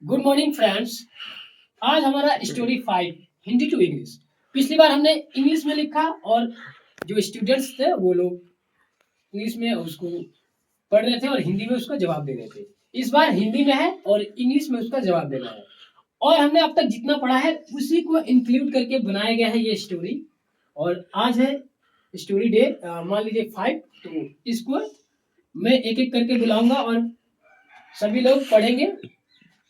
Good morning friends. आज हमारा story 5 Hindi to English. पिछली बार हमने इंग्लिश में लिखा और जो स्टूडेंट्स थे वो लोग इंग्लिश में उसको पढ़ रहे थे और हिंदी में उसका जवाब दे रहे थे। इस बार हिंदी में है और इंग्लिश में उसका जवाब देना है। और हमने अब तक जितना पढ़ा है उसी को इंक्लूड करके बनाया गया है ये स्टोरी। और आज है स्टोरी डे मान लीजिए 5। तो इसको मैं एक एक करके बुलाऊंगा और सभी लोग पढ़ेंगे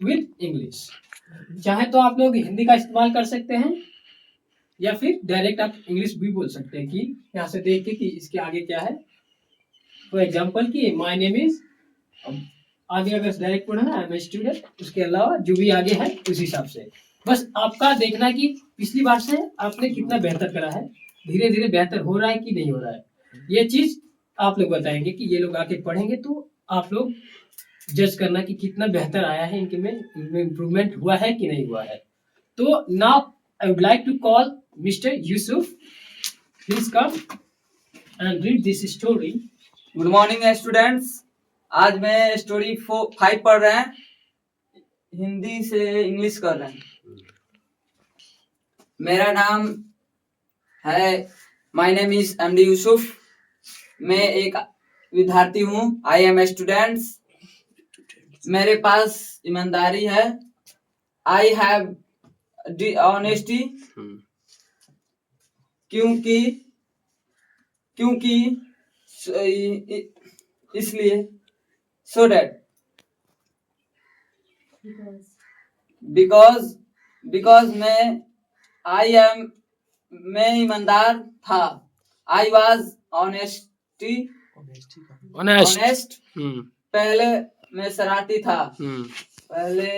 विद इंग्लिश। चाहे तो आप लोग हिंदी का इस्तेमाल कर सकते हैं या फिर डायरेक्ट आप इंग्लिश भी बोल सकते हैं कि यहाँ से देख के कि इसके आगे क्या है। फॉर एग्जांपल कि माय नेम इज, आगे अगर डायरेक्ट पढ़ना है मैं स्टूडेंट, उसके अलावा जो भी आगे है उस हिसाब से बस आपका देखना कि पिछली बार से आपने कितना बेहतर करा है, धीरे धीरे बेहतर हो रहा है कि नहीं हो रहा है। ये चीज आप लोग बताएंगे कि ये लोग आके पढ़ेंगे तो आप लोग जज करना कि कितना बेहतर आया है, इनके में इम्प्रूवमेंट हुआ है कि नहीं हुआ है। तो now I would like to call mister Yusuf, please come and read this story. Good morning students. आज मैं स्टोरी 5 पढ़ रहे हैं, हिंदी से इंग्लिश कर रहे हैं। मेरा नाम है, my name is MD Yusuf. मैं एक विद्यार्थी हूँ। I am a students. मेरे पास ईमानदारी है। आई हैव दी ऑनेस्टी, क्योंकि इसलिए सो दैट बिकॉज मैं ईमानदार था। I was honest. पहले मैं शरारती था। पहले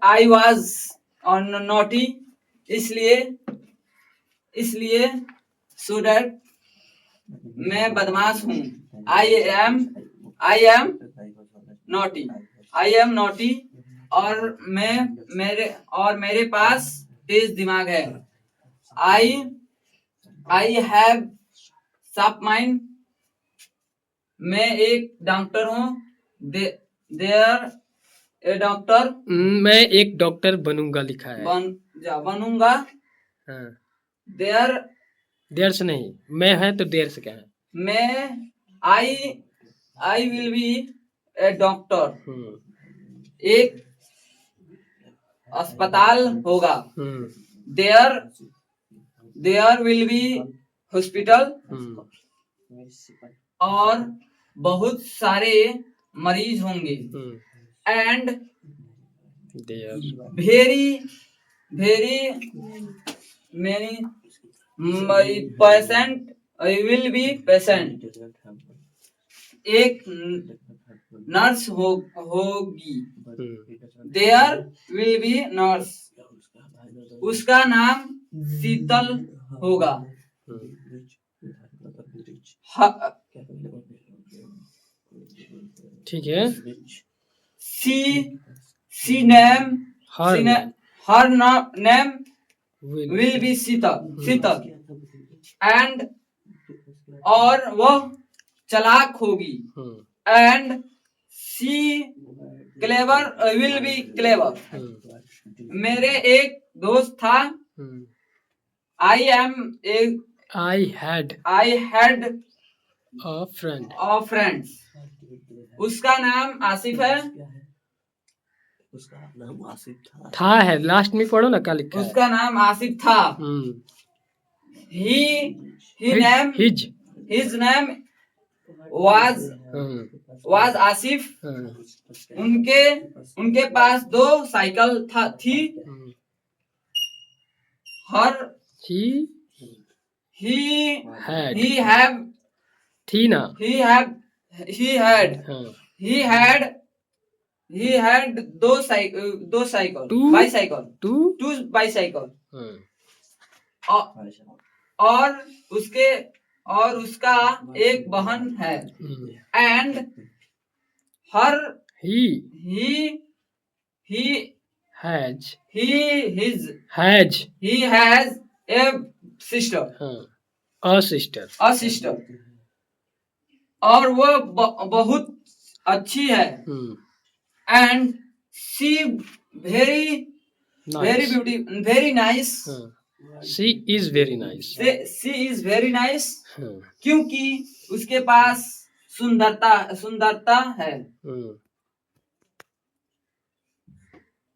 आई वॉज नॉटी, इसलिए सो दैट मैं बदमाश हूँ। आई एम नॉटी और मेरे पास तेज दिमाग है। I have sharp mind. मैं एक डॉक्टर हूँ। डॉक्टर, मैं एक डॉक्टर बनूंगा लिखा है। बनूंगा। हाँ। देयर से नहीं, मैं है तो देर से क्या है। मैं I will be a doctor. एक अस्पताल होगा। There will be hospital. और बहुत सारे मरीज होंगे। And very many patient will be patient. एक नर्स होगी। There will be nurse. उसका नाम शीतल होगा। ठीक है। her name will be Sheetal. And और वह चालाक होगी। And she clever will be clever. मेरे एक दोस्त था। I had a friend। उसका नाम आसिफ है। था है, लास्ट में पढ़ो ना क्या लिखा है। उसका नाम आसिफ था। his name was Asif. उनके पास 2 साइकिल थी। He had 2 cycle, two bicycle। और उसका एक बहन है। And he has a sister। a sister। और वो बहुत अच्छी है hmm, and she very very nice. Beauty very nice हाँ, she is very nice. She is very nice हाँ, क्योंकि उसके पास सुंदरता सुंदरता है हम्म,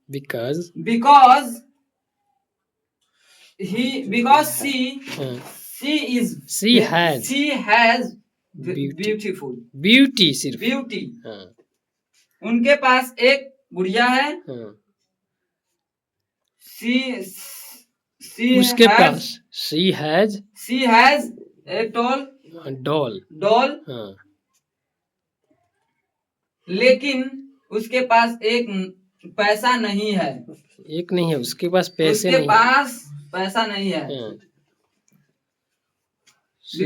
because बिकॉज शी हाँ, is she has she has beauty. Beautiful beauty सिर्फ. ब्यूटी हाँ, उनके पास एक गुड़िया है हाँ, शी उसके पास she has a tall doll. Doll हाँ, लेकिन उसके पास एक पैसा नहीं है एक नहीं है, उसके पास पैसे उसके नहीं है. पास पैसा नहीं है हाँ, she,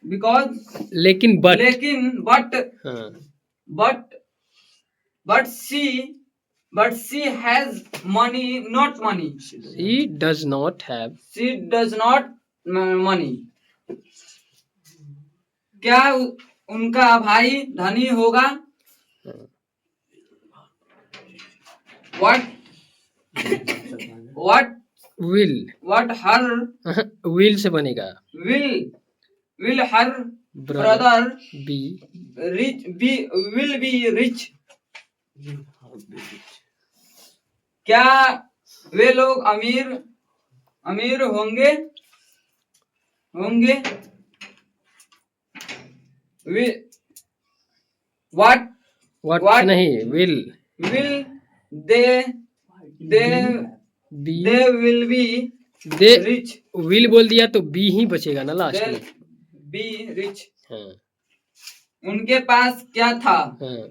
बिकॉज लेकिन but. लेकिन बट हाँ, but she has money not money she does not have. She does not money क्या उनका भाई धनी होगा what will her will से बनेगा. will her brother be will be rich क्या वे लोग अमीर होंगे what what नहीं will they be will be they rich will बोल दिया तो be ही बचेगा ना लास्ट they'll में. be rich हाँ, उनके पास क्या था हाँ,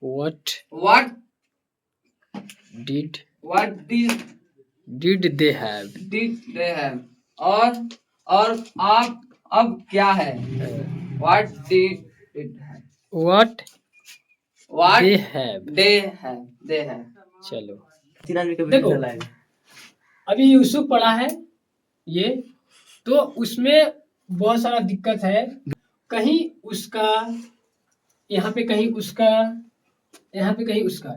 what what did did they have. they have और आप अब क्या है हाँ, what did it have what what they have. they have चलो देखो अभी यूसुफ पढ़ा है ये, तो उसमें बहुत सारा दिक्कत है. कहीं उसका, यहाँ पे कहीं उसका, यहाँ पे कहीं उसका,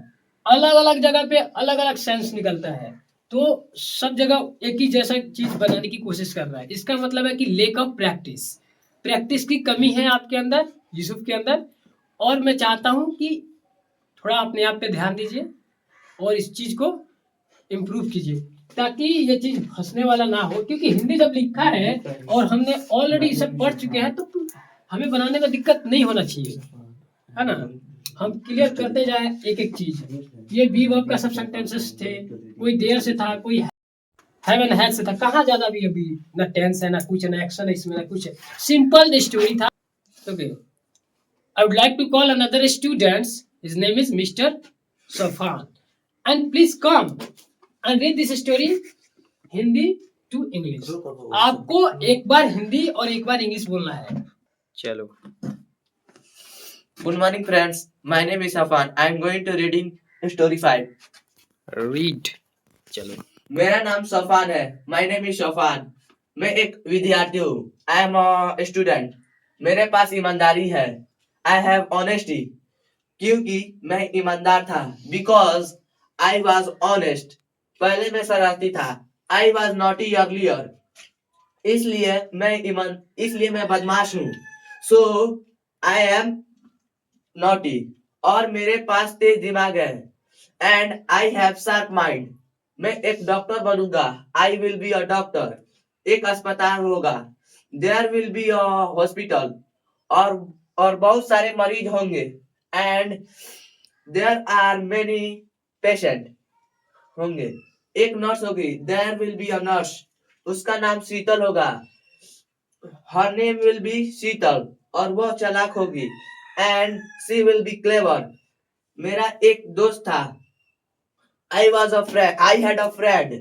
अलग अलग जगह पे अलग अलग सेंस निकलता है. तो सब जगह एक ही जैसा चीज बनाने की कोशिश कर रहा है. इसका मतलब है कि लेक ऑफ प्रैक्टिस की कमी है आपके अंदर, यूसुफ के अंदर. और मैं चाहता हूँ कि थोड़ा अपने आप पे ध्यान दीजिए और इस चीज को इम्प्रूव कीजिए ताकि ये चीज फंसने वाला ना हो. क्योंकि हिंदी जब लिखा है और हमने ऑलरेडी इसे पढ़ चुके हैं तो हमें बनाने में दिक्कत नहीं होना चाहिए, है ना. हम क्लियर करते जाए एक एक चीज. ये बी वर्ब का सब सेंटेंसेस थे, कोई देर से था, कोई हैव एंड हैड से था. कहाँ ज्यादा भी अभी ना टेंस है, ना कुछ, ना एक्शन है इसमें, ना कुछ है. सिंपल स्टोरी था. Okay, I would like to call another student. His name is Mr. Safan. And please come and read this story Hindi to English. आपको एक बार हिंदी और एक बार इंग्लिश बोलना है. चलो. Good morning, friends. My name is Afan. I am going to reading story 5. Read. चलो. मेरा नाम सफान है. My name is सफान. मैं एक विद्यार्थी हूँ. I am a student. मेरे पास ईमानदारी है. I have honesty. क्योंकि मैं ईमानदार था. Because I was honest. पहले मैं शरारती था. I was naughty earlier. इसलिए मैं बदमाश हूँ. So I am naughty. और मेरे पास तेज दिमाग है. And I have sharp mind. मैं एक डॉक्टर बनूंगा. I will be a doctor. एक अस्पताल होगा. There will be a hospital. और बहुत सारे मरीज होंगे. And there are many patient होंगे. एक नर्स होगी. There will be a nurse. उसका नाम शीतल होगा. Her name will be शीतल. और वह चालाक होगी. And she will be clever. मेरा एक दोस्त था. I had a friend.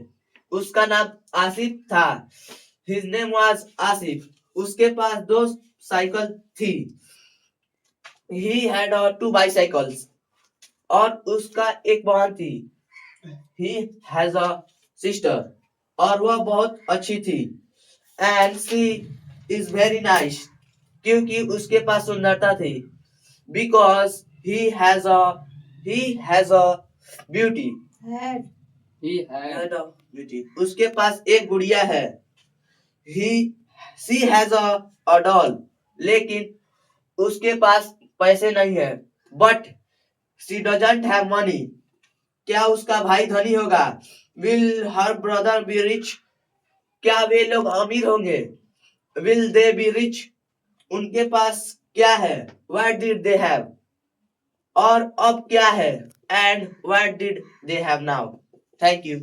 उसका नाम आसिफ था. His name was Asif. उसके पास 2 साइकिल थी. He had 2 bicycles. और उसका एक बहन थी. He has a sister. और वह बहुत अच्छी थी. And she is very nice. क्योंकि उसके पास सुंदरता थी. because he has a beauty. He had beauty. उसके पास एक गुड़िया है. She has a doll. लेकिन उसके पास पैसे नहीं है. But she doesn't have money. क्या उसका भाई धनी होगा? Will her brother be rich? क्या वे लोग अमीर होंगे? Will they be rich? उनके पास क्या है? What did they have? और अब क्या है? And what did they have now? Thank you.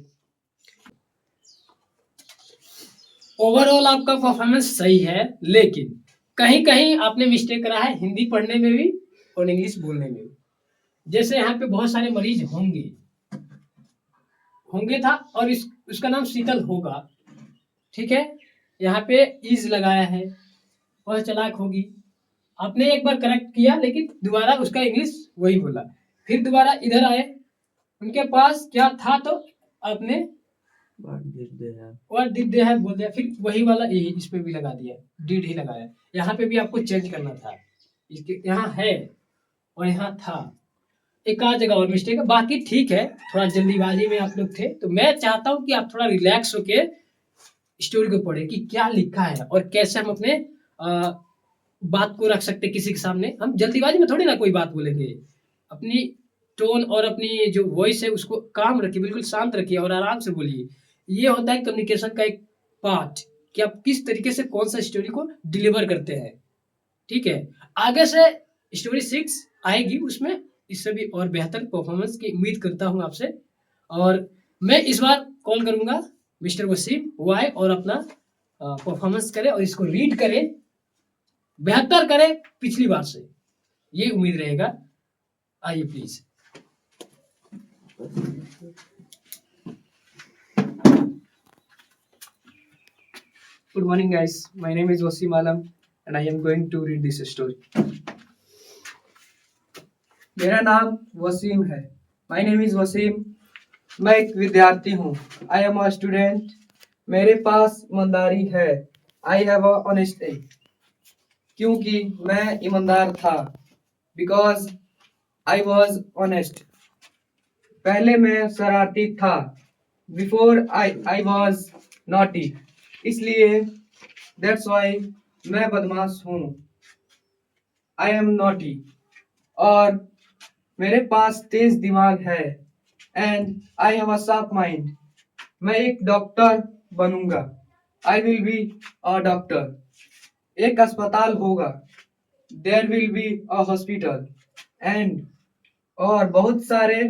Overall आपका परफॉर्मेंस सही है, लेकिन कहीं कहीं आपने मिस्टेक करा है हिंदी पढ़ने में भी और इंग्लिश बोलने में भी। जैसे यहाँ पे बहुत सारे मरीज होंगे था और उसका नाम शीतल होगा, ठीक है। यहाँ पे इज लगाया है, वह चालाक होगी। आपने एक बार करेक्ट किया, लेकिन दोबारा उसका इंग्लिश वही बोला। फिर दोबारा इधर आए, उनके पास क्या था, तो आपने What did they have? What did they have बोल दिया, फिर वही वाला यही इस पे भी लगा दिया, डिड ही लगाया। यहाँ पे भी आपको चेंज करना था, इसके यहाँ है और यहाँ था, एक आध जगह और मिस्टेक है, बाकी ठीक है। थोड़ा जल्दीबाजी में आप लोग थे, तो मैं चाहता हूँ कि आप थोड़ा रिलैक्स होके स्टोरी को पढ़े कि क्या लिखा है और कैसे हम अपने बात को रख सकते किसी के सामने। हम जल्दीबाजी में थोड़ी ना कोई बात बोलेंगे, अपनी टोन और अपनी जो वॉइस है उसको काम रखिए, बिल्कुल शांत रखिए और आराम से बोलिए। ये होता है कम्युनिकेशन का एक पार्ट, कि आप किस तरीके से कौन सा स्टोरी को डिलीवर करते हैं, ठीक है। आगे से स्टोरी 6 आएगी, उसमें इससे भी और बेहतर परफॉर्मेंस की उम्मीद करता हूँ आपसे। और मैं इस बार कॉल करूँगा मिस्टर वसीम, वो आए और अपना परफॉर्मेंस करे और इसको रीड करे, बेहतर करे पिछली बार से, ये उम्मीद रहेगा। आइए please. Good morning, guys. My name is Wasim Alam and I am going to read this story. मेरा नाम वसीम है. My name is Wasim. मैं एक विद्यार्थी हूँ. I am a student. मेरे पास ईमानदारी है. I have a honesty. क्योंकि मैं ईमानदार था. Because I was honest. पहले मैं शरारती था. Before I was naughty. इसलिए that's why मैं बदमाश हूँ. I am naughty. और मेरे पास तेज दिमाग है. And I have a sharp mind. मैं एक डॉक्टर बनूंगा. I will be a doctor. एक अस्पताल होगा. There will be a hospital. And और बहुत सारे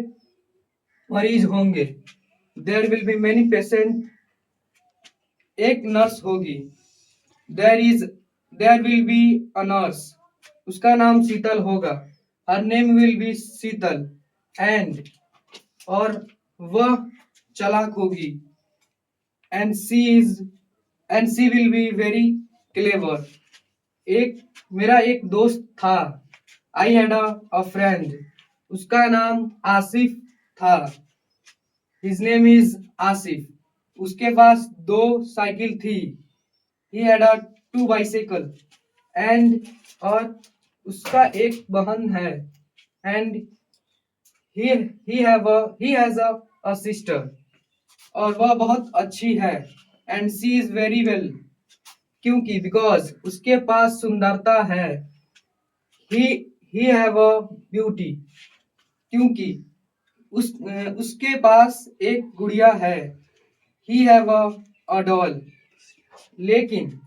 मरीज होंगे. There will be many patients. एक नर्स होगी. There will be a nurse. उसका नाम शीतल होगा. Her name will be Sheetal. And और वह चालाक होगी. And she will be very clever. मेरा एक दोस्त था. I had a friend. उसका नाम आसिफ था. His name is Asif. उसके पास 2 साइकिल थी. He had a 2 bicycle. And और उसका एक बहन है. And he has a sister. और वह बहुत अच्छी है. And she is very well. क्योंकि because उसके पास सुंदरता है. He have a beauty. क्योंकि उसके पास एक गुड़िया है. He have a doll. लेकिन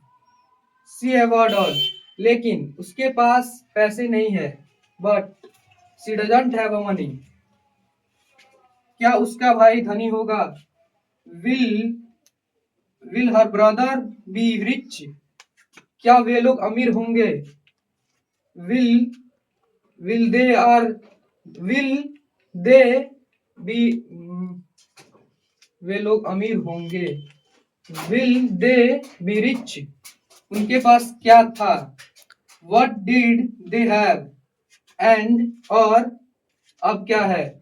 she have a doll. लेकिन उसके पास पैसे नहीं है. But she doesn't have a money. क्या उसका भाई धनी होगा? Will her brother be rich? क्या वे लोग अमीर होंगे? Will they be वे लोग अमीर होंगे? Will they be rich? उनके पास क्या था? What did they have? And और अब क्या है?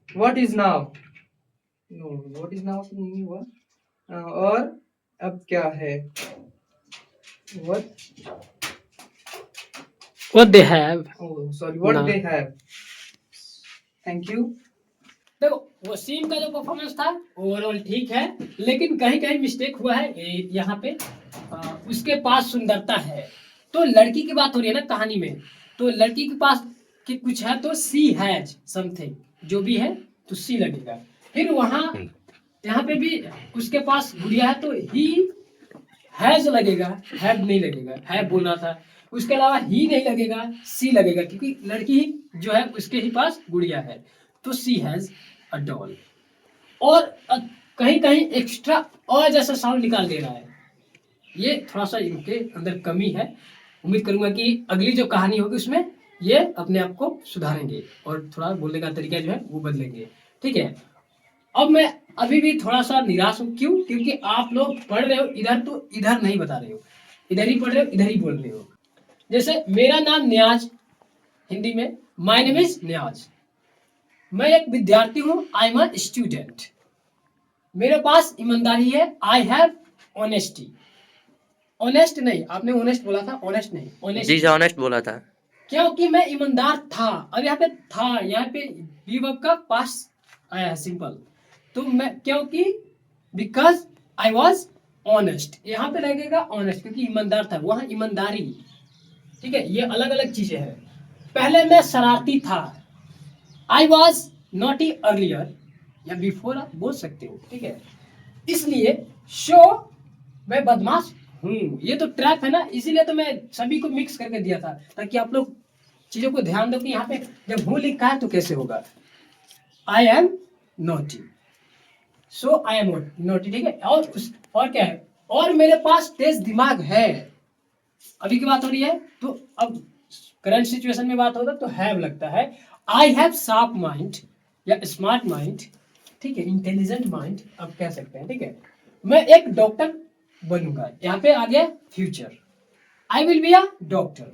What is now? No, what is now meaning what? और अब क्या है? What What they have. Oh, sorry. What No. they have. Thank you. देखो वसीम का जो परफॉर्मेंस था ओवरऑल ठीक है, लेकिन कहीं कहीं मिस्टेक हुआ है यहाँ पे। उसके पास सुंदरता है, तो लड़की की बात हो रही है ना कहानी में, तो लड़की के पास कि कुछ है तो सी हैज समथिंग, जो भी है तो सी लगेगा। फिर वहाँ यहाँ पे भी उसके पास गुड़िया है तो ही हैज लगेगा, हैव नहीं लगेगा, हैव बोलना था। उसके अलावा ही नहीं लगेगा, सी लगेगा, क्योंकि लड़की जो है उसके ही पास गुड़िया है, तो सी हैज अ डॉल। और कहीं कहीं एक्स्ट्रा और जैसा साउंड निकाल दे रहा है, ये थोड़ा सा इनके अंदर कमी है। उम्मीद करूंगा कि अगली जो कहानी होगी उसमें ये अपने आप को सुधारेंगे और थोड़ा बोलने का तरीका जो है वो बदलेंगे, ठीक है। अब मैं अभी भी थोड़ा सा निराश हूँ, क्यों? क्योंकि आप लोग पढ़ रहे हो इधर तो इधर नहीं बता रहे हो, इधर ही पढ़ रहे हो इधर ही बोल रहे हो। जैसे मेरा नाम न्याज, हिंदी में माय नेम इज न्याज, मैं एक विद्यार्थी हूँ, आई एम अ स्टूडेंट। मेरे पास ईमानदारी है, आई हैव ऑनेस्टी। ऑनेस्ट नहीं, आपने ऑनेस्ट बोला था, ऑनेस्ट नहीं, ऑनेस्ट। जी ऑनेस्ट बोला था। क्योंकि मैं ईमानदार था। अब यहाँ पे था, यहाँ पे बी वर्ब का पास आया है सिंपल, तो मैं क्योंकि बिकॉज आई वॉज ऑनेस्ट, यहाँ पे लगेगा ऑनेस्ट क्योंकि ईमानदार था, वहाँ ईमानदारी, ठीक है। ये अलग अलग चीजें हैं। पहले मैं शरारती था, आई वॉज नॉटी अर्लियर, या बिफोर आप बोल सकते हो, ठीक है। इसलिए शो मैं बदमाश हूँ, ये तो ट्रैप है ना, इसीलिए तो मैं सभी को मिक्स करके दिया था ताकि आप लोग चीजों को ध्यान दो कि यहाँ पे जब हूँ लिखा है तो कैसे होगा। I am naughty, so I am naughty, ठीक है। और क्या है, और मेरे पास तेज दिमाग है। अभी की बात हो रही है तो अब करंट सिचुएशन में बात होगा तो हैव लगता है। आई हैव शार्प माइंड या स्मार्ट माइंड, ठीक है, इंटेलिजेंट माइंड आप कह सकते हैं, ठीक है। मैं एक डॉक्टर बनूंगा, यहाँ पे आ गया future, I will be a doctor,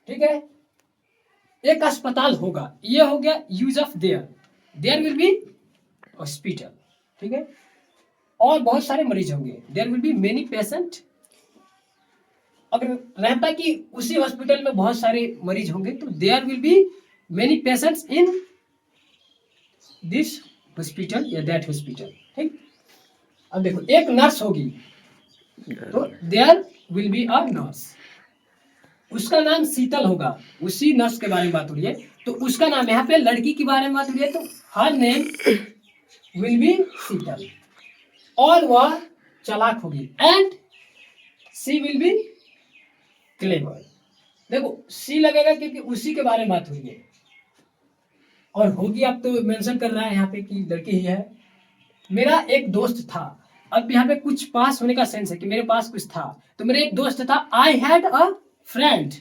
ठीक है। एक अस्पताल होगा, ये हो गया use of there, there will be hospital, ठीक है। और बहुत सारे मरीज होंगे, there will be many patient. अगर रहता कि उसी हॉस्पिटल में बहुत सारे मरीज होंगे तो there will be many patients in this hospital या दैट हॉस्पिटल, ठीक। अब देखो एक नर्स होगी तो there will be a nurse, उसका नाम शीतल होगा, उसी नर्स के बारे में बात हो रही है तो उसका नाम, यहाँ पे लड़की के बारे में बात हो रही है तो her name will be Sheetal, और वह चालाक होगी, and she will be clever. देखो सी लगेगा क्योंकि उसी के बारे में बात हो रही है, और होगी आप तो मेंशन कर रहा है यहाँ पे कि लड़की ही है। मेरा एक दोस्त था, अब यहाँ पे कुछ पास होने का सेंस है कि मेरे पास कुछ था, तो मेरा एक दोस्त था, आई हैड अ फ्रेंड,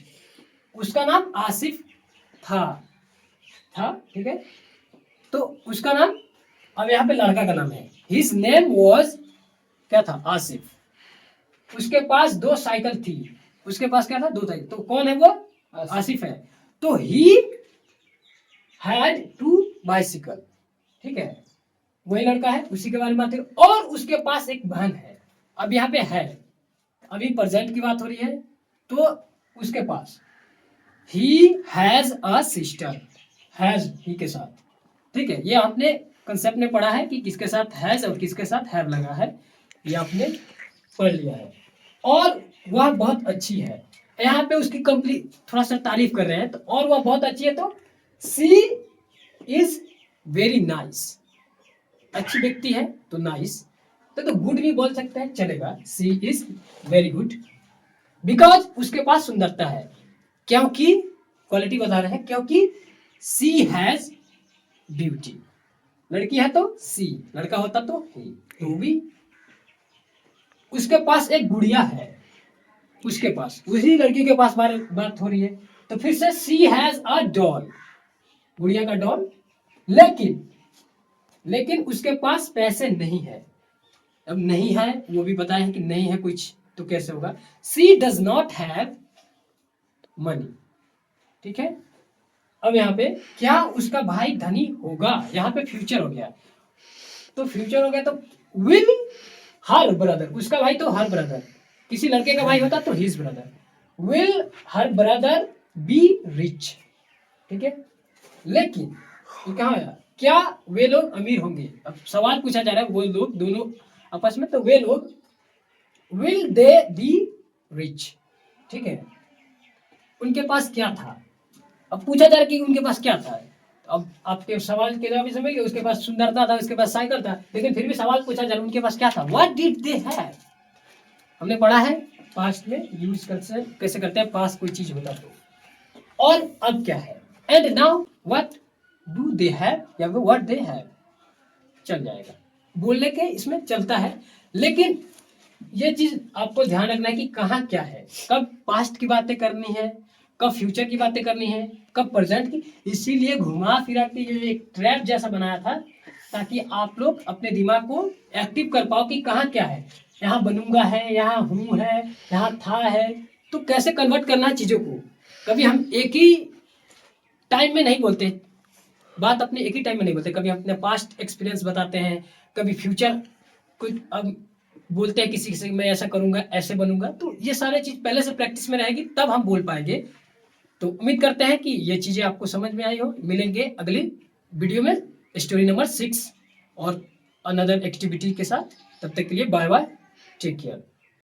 उसका नाम आसिफ था, ठीक है। तो उसका नाम, अब यहाँ पे लड़का का नाम है, हिज नेम वॉज क्या था, आसिफ। उसके पास 2 साइकिल थी, उसके पास क्या था, 2 साइकिल, तो कौन है वो, आसिफ है। तो ही हैड 2 बाइसिकल, ठीक है, वही लड़का है, उसी के बारे में बात है। और उसके पास एक बहन है, अब यहाँ पे है, अभी प्रेजेंट की बात हो रही है तो उसके पास, he has a sister, has he के साथ, ठीक है। ये आपने कंसेप्ट में पढ़ा है कि किसके साथ हैज और किसके साथ हैव लगा है, ये आपने पढ़ लिया है। और वह बहुत अच्छी है, यहाँ पे उसकी कंप्लीट थोड़ा सा तारीफ कर रहे हैं तो, और वह बहुत अच्छी है तो सी इज वेरी नाइस, अच्छी व्यक्ति है तो नाइस, तो गुड भी बोल सकते हैं, चलेगा। सी इज वेरी गुड बिकॉज उसके पास सुंदरता है, क्योंकि क्वालिटी बता रहे हैं, क्योंकि सी हैज ब्यूटी, लड़की है तो सी, लड़का होता तो ही, तो भी। उसके पास एक गुड़िया है, उसके पास, उसी लड़की के पास बात हो रही है तो फिर से सी हैज अ डॉल, गुड़िया का डॉल, लेकिन उसके पास पैसे नहीं है। अब नहीं है वो भी बताए हैं कि नहीं है कुछ, तो कैसे होगा, सी डज नॉट हैव मनी, ठीक है। अब यहाँ पे क्या उसका भाई धनी होगा, यहाँ पे फ्यूचर हो गया, तो फ्यूचर हो गया तो विल हर ब्रदर, उसका भाई तो हर ब्रदर, किसी लड़के का भाई होता तो his brother, will her brother be rich, ठीक है। लेकिन ये कहाँ आया, क्या वे लोग अमीर होंगे? अब सवाल पूछा जा रहा है वो लोग दोनों आपस में, तो वे लोग विल दे बी रिच, ठीक है। उनके पास क्या था? अब पूछा जा रहा है कि उनके पास क्या था। अब आपके सवाल के जवाब समझ गए, उसके पास सुंदरता था, उसके पास साइकिल था, लेकिन फिर भी सवाल पूछा जा रहा है उनके पास क्या था। What did they have? हमने पढ़ा है पास्ट में यूज कैसे करते हैं, पास्ट कोई चीज होता तो। और अब क्या है, and now what do they have या फिर व्हाट दे हैव, चल जाएगा, बोलने के इसमें चलता है। लेकिन ये चीज आपको ध्यान रखना है कि कहाँ क्या है, कब पास्ट की बातें करनी है, कब फ्यूचर की बातें करनी है, कब प्रेजेंट की। इसीलिए घुमा फिरा के ये एक ट्रैप जैसा बनाया था, ताकि आप लोग अपने दिमाग को एक्टिव कर पाओ कि कहाँ क्या है। यहाँ बनूंगा है, यहाँ हूँ है, यहाँ था है, तो कैसे कन्वर्ट करना है चीजों को। कभी हम एक ही टाइम में नहीं बोलते, बात अपने एक ही टाइम में नहीं बोलते, कभी हम अपने पास्ट एक्सपीरियंस बताते हैं, कभी फ्यूचर कुछ अब बोलते हैं किसी से, मैं ऐसा करूंगा, ऐसे बनूंगा। तो ये सारे चीज पहले से प्रैक्टिस में रहेगी, तब हम बोल पाएंगे। तो उम्मीद करते हैं कि ये चीजें आपको समझ में आई हो। मिलेंगे अगली वीडियो में स्टोरी नंबर 6 और अनदर एक्टिविटी के साथ। तब तक के लिए बाय बाय, टेक केयर।